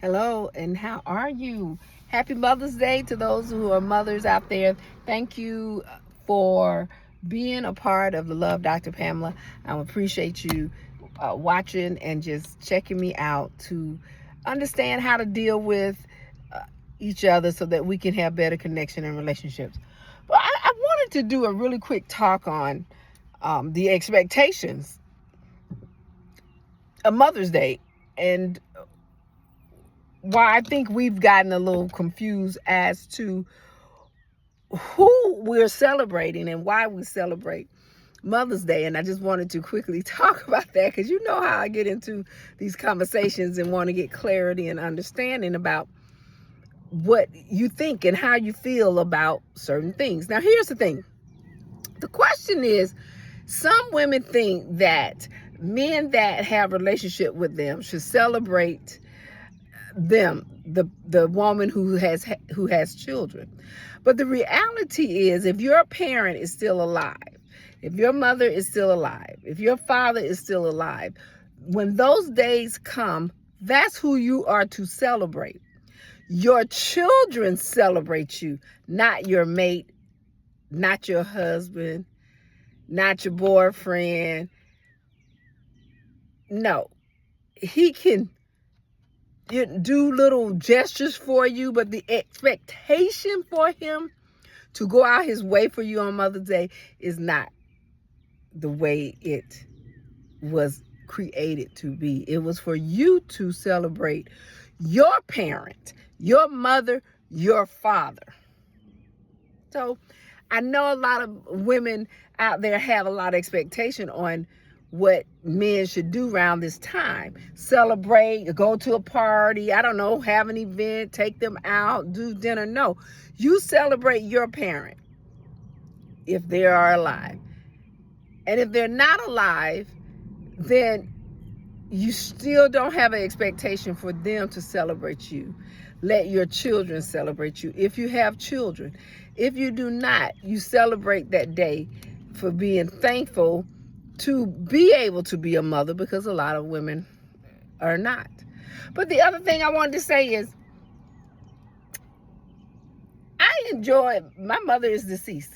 Hello, and how are you? Happy Mother's Day to those who are mothers out there. Thank you for being a part of the Love Dr. Pamela. I appreciate you watching and just checking me out to understand how to deal with uh, each other so that we can have better connection and relationships. But I wanted to do a really quick talk on the expectations of Mother's Day and why I think we've gotten a little confused as to who we're celebrating and why we celebrate Mother's Day. And I just wanted to quickly talk about that because you know how I get into these conversations and want to get clarity and understanding about what you think and how you feel about certain things. Now, here's the thing. The question is, some women think that men that have a relationship with them should celebrate them, the woman who has children. But the reality is, if your parent is still alive, if your mother is still alive, if your father is still alive, when those days come, that's who you are to celebrate. Your children celebrate you, not your mate, not your husband, not your boyfriend. No, he can do little gestures for you, but the expectation for him to go out his way for you on Mother's Day is not the way it was created to be. It was for you to celebrate your parent, your mother, your father. So I know a lot of women out there have a lot of expectation on what men should do around this time. Celebrate, go to a party, I don't know, have an event, take them out, do dinner. No, you celebrate your parent if they are alive. And if they're not alive, then you still don't have an expectation for them to celebrate you. Let your children celebrate you if you have children. If you do not, you celebrate that day for being thankful to be able to be a mother, because a lot of women are not. But the other thing I wanted to say is, my mother is deceased,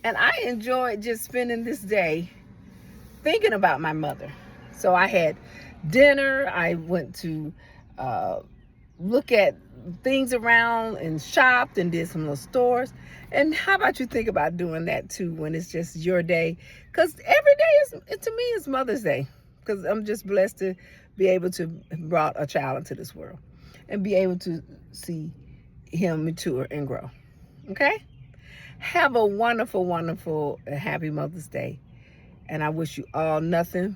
and I enjoyed just spending this day thinking about my mother. So I had dinner, I went to look at things around and shopped and did some little stores. And how about you think about doing that too when it's just your day? Because every day to me, is Mother's Day, because I'm just blessed to be able to brought a child into this world and be able to see him mature and grow. Okay? Have a wonderful, wonderful, happy Mother's Day. And I wish you all nothing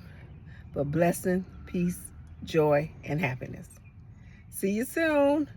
but blessing, peace, joy, and happiness. See you soon.